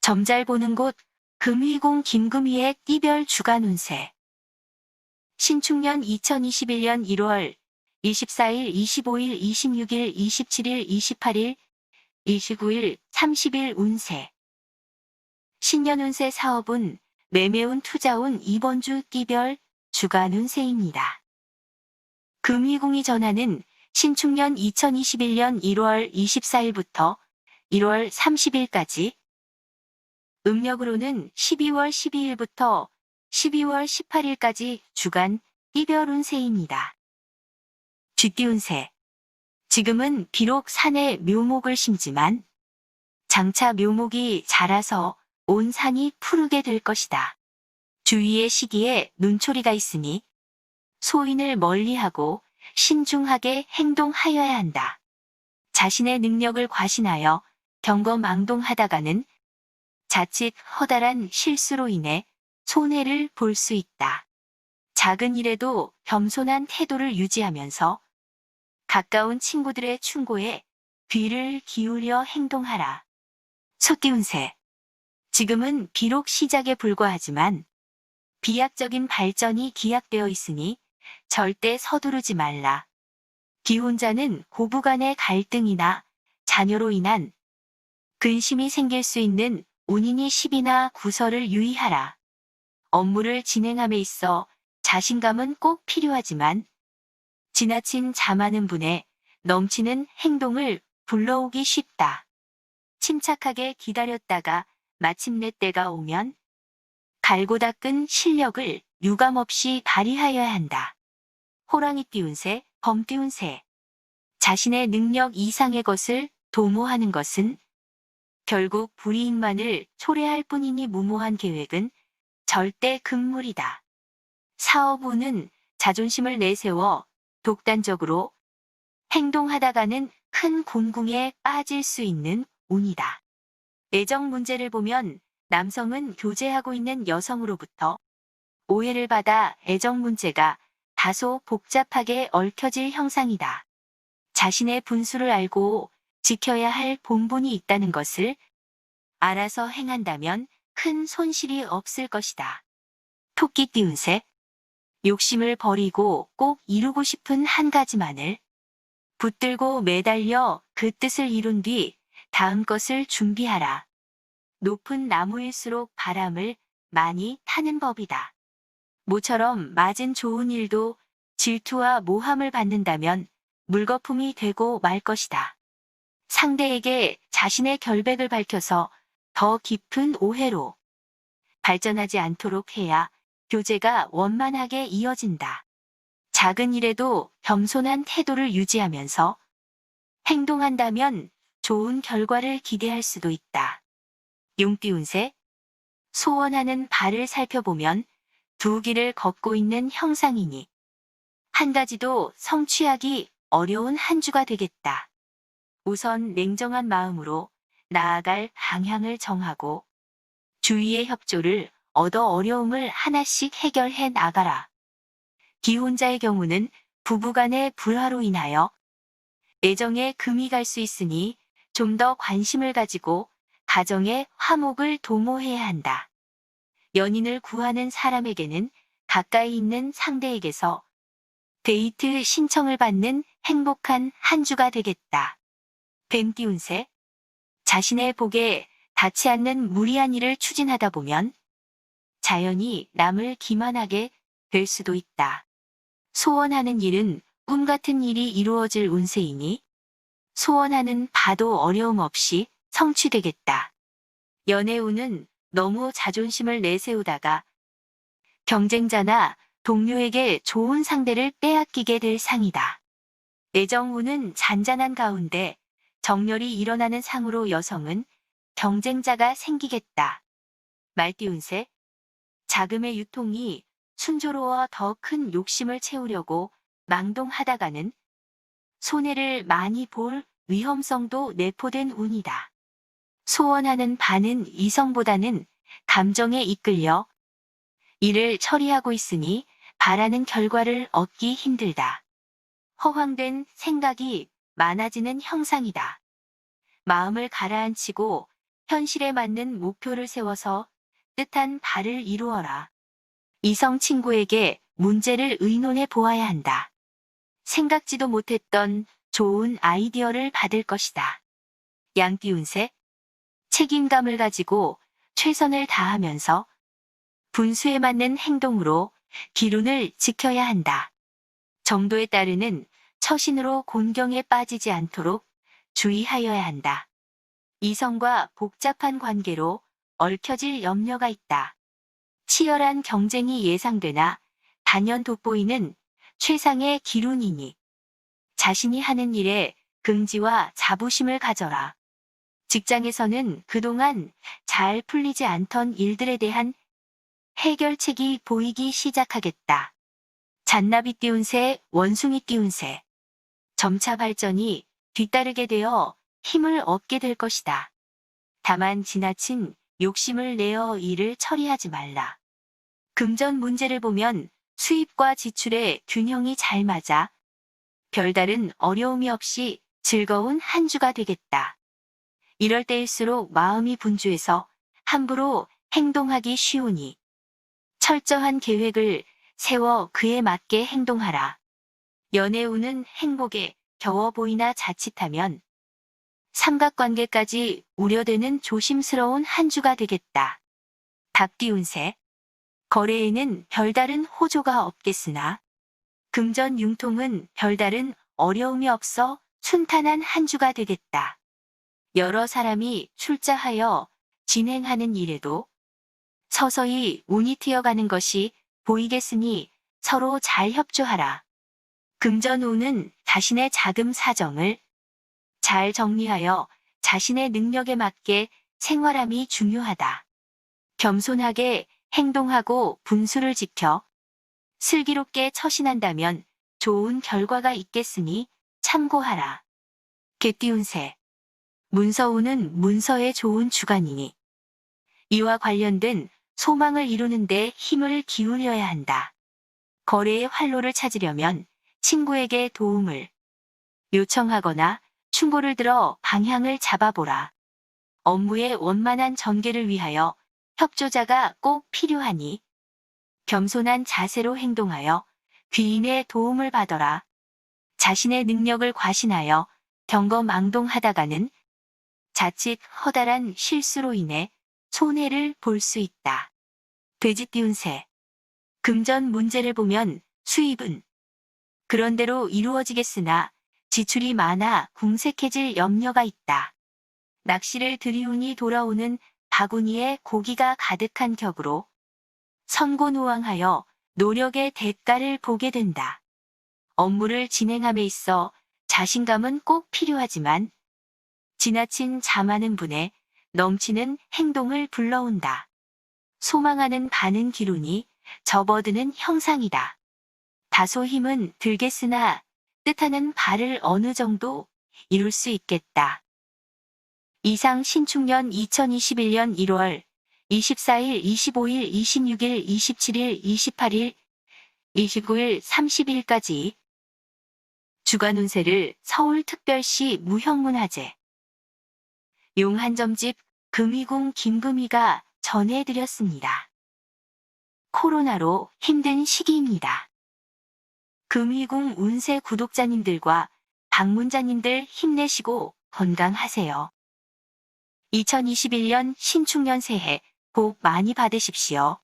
점잘 보는 곳, 금희공 김금희의 띠별 주간 운세. 신축년 2021년 1월 24일, 25일, 26일, 27일, 28일, 29일, 30일 운세. 신년 운세 사업운, 매매운, 투자운 이번 주 띠별 주간 운세입니다. 금희공이 전하는 신축년 2021년 1월 24일부터 1월 30일까지, 음력으로는 12월 12일부터 12월 18일까지 주간 띠별 운세입니다. 쥐띠 운세. 지금은 비록 산에 묘목을 심지만 장차 묘목이 자라서 온 산이 푸르게 될 것이다. 주위의 시기에 눈초리가 있으니 소인을 멀리하고 신중하게 행동하여야 한다. 자신의 능력을 과신하여 경거망동하다가는 자칫 허다란 실수로 인해 손해를 볼 수 있다. 작은 일에도 겸손한 태도를 유지하면서 가까운 친구들의 충고에 귀를 기울여 행동하라. 소띠 운세. 지금은 비록 시작에 불과하지만 비약적인 발전이 기약되어 있으니 절대 서두르지 말라. 기혼자는 고부간의 갈등이나 자녀로 인한 근심이 생길 수 있는 운이니 시비나 구설을 유의하라. 업무를 진행함에 있어 자신감은 꼭 필요하지만 지나친 자만은 분에 넘치는 행동을 불러오기 쉽다. 침착하게 기다렸다가 마침내 때가 오면 갈고 닦은 실력을 유감없이 발휘하여야 한다. 호랑이띠 운세, 범띠 운세. 자신의 능력 이상의 것을 도모하는 것은 결국 불이익만을 초래할 뿐이니 무모한 계획은 절대 금물이다. 사업운은 자존심을 내세워 독단적으로 행동하다가는 큰 곤궁에 빠질 수 있는 운이다. 애정 문제를 보면 남성은 교제하고 있는 여성으로부터 오해를 받아 애정 문제가 다소 복잡하게 얽혀질 형상이다. 자신의 분수를 알고 지켜야 할 본분이 있다는 것을 알아서 행한다면 큰 손실이 없을 것이다. 토끼띠 운세. 욕심을 버리고 꼭 이루고 싶은 한 가지만을 붙들고 매달려 그 뜻을 이룬 뒤 다음 것을 준비하라. 높은 나무일수록 바람을 많이 타는 법이다. 모처럼 맞은 좋은 일도 질투와 모함을 받는다면 물거품이 되고 말 것이다. 상대에게 자신의 결백을 밝혀서 더 깊은 오해로 발전하지 않도록 해야 교제가 원만하게 이어진다. 작은 일에도 겸손한 태도를 유지하면서 행동한다면 좋은 결과를 기대할 수도 있다. 용띠 운세. 소원하는 바를 살펴보면 두 길을 걷고 있는 형상이니 한 가지도 성취하기 어려운 한 주가 되겠다. 우선 냉정한 마음으로 나아갈 방향을 정하고 주위의 협조를 얻어 어려움을 하나씩 해결해 나가라. 기혼자의 경우는 부부간의 불화로 인하여 애정에 금이 갈 수 있으니 좀 더 관심을 가지고 가정의 화목을 도모해야 한다. 연인을 구하는 사람에게는 가까이 있는 상대에게서 데이트 신청을 받는 행복한 한 주가 되겠다. 뱀띠 운세. 자신의 복에 닿지 않는 무리한 일을 추진하다 보면 자연히 남을 기만하게 될 수도 있다. 소원하는 일은 꿈 같은 일이 이루어질 운세이니 소원하는 바도 어려움 없이 성취되겠다. 연애운은 너무 자존심을 내세우다가 경쟁자나 동료에게 좋은 상대를 빼앗기게 될 상이다. 애정운은 잔잔한 가운데 정렬이 일어나는 상으로 여성은 경쟁자가 생기겠다. 말띠 운세. 자금의 유통이 순조로워 더 큰 욕심을 채우려고 망동하다가는 손해를 많이 볼 위험성도 내포된 운이다. 소원하는 바는 이성보다는 감정에 이끌려 일을 처리하고 있으니 바라는 결과를 얻기 힘들다. 허황된 생각이 많아지는 형상이다. 마음을 가라앉히고 현실에 맞는 목표를 세워서 뜻한 바를 이루어라. 이성 친구에게 문제를 의논해 보아야 한다. 생각지도 못했던 좋은 아이디어를 받을 것이다. 양띠운세, 책임감을 가지고 최선을 다하면서 분수에 맞는 행동으로 기룬을 지켜야 한다. 정도에 따르는 처신으로 곤경에 빠지지 않도록 주의하여야 한다. 이성과 복잡한 관계로 얽혀질 염려가 있다. 치열한 경쟁이 예상되나 단연 돋보이는 최상의 기룬이니 자신이 하는 일에 긍지와 자부심을 가져라. 직장에서는 그동안 잘 풀리지 않던 일들에 대한 해결책이 보이기 시작하겠다. 잔나비 띠운세, 원숭이 띠운세. 점차 발전이 뒤따르게 되어 힘을 얻게 될 것이다. 다만 지나친 욕심을 내어 일을 처리하지 말라. 금전 문제를 보면 수입과 지출의 균형이 잘 맞아 별다른 어려움이 없이 즐거운 한 주가 되겠다. 이럴 때일수록 마음이 분주해서 함부로 행동하기 쉬우니 철저한 계획을 세워 그에 맞게 행동하라. 연애운은 행복에 겨워 보이나 자칫하면 삼각관계까지 우려되는 조심스러운 한 주가 되겠다. 닭띠운세, 거래에는 별다른 호조가 없겠으나 금전 융통은 별다른 어려움이 없어 순탄한 한 주가 되겠다. 여러 사람이 출자하여 진행하는 일에도 서서히 운이 트여가는 것이 보이겠으니 서로 잘 협조하라. 금전운은 자신의 자금 사정을 잘 정리하여 자신의 능력에 맞게 생활함이 중요하다. 겸손하게 행동하고 분수를 지켜 슬기롭게 처신한다면 좋은 결과가 있겠으니 참고하라. 개띠운세, 문서운은 문서에 좋은 주간이니 이와 관련된 소망을 이루는 데 힘을 기울여야 한다. 거래의 활로를 찾으려면 친구에게 도움을 요청하거나 충고를 들어 방향을 잡아보라. 업무의 원만한 전개를 위하여 협조자가 꼭 필요하니 겸손한 자세로 행동하여 귀인의 도움을 받아라. 자신의 능력을 과신하여 경거망동하다가는 자칫 허다란 실수로 인해 손해를 볼 수 있다. 돼지띠운세, 금전 문제를 보면 수입은 그런대로 이루어지겠으나 지출이 많아 궁색해질 염려가 있다. 낚시를 들이우니 돌아오는 바구니에 고기가 가득한 격으로 선고노왕하여 노력의 대가를 보게 된다. 업무를 진행함에 있어 자신감은 꼭 필요하지만 지나친 자만은 분에 넘치는 행동을 불러온다. 소망하는 바는 기룬이 접어드는 형상이다. 다소 힘은 들겠으나 뜻하는 바를 어느 정도 이룰 수 있겠다. 이상 신축년 2021년 1월 24일, 25일, 26일, 27일, 28일, 29일, 30일까지 주간 운세를 서울특별시 무형문화재 용한점집 금이궁 김금희가 전해드렸습니다. 코로나로 힘든 시기입니다. 금이궁 운세 구독자님들과 방문자님들 힘내시고 건강하세요. 2021년 신축년 새해 복 많이 받으십시오.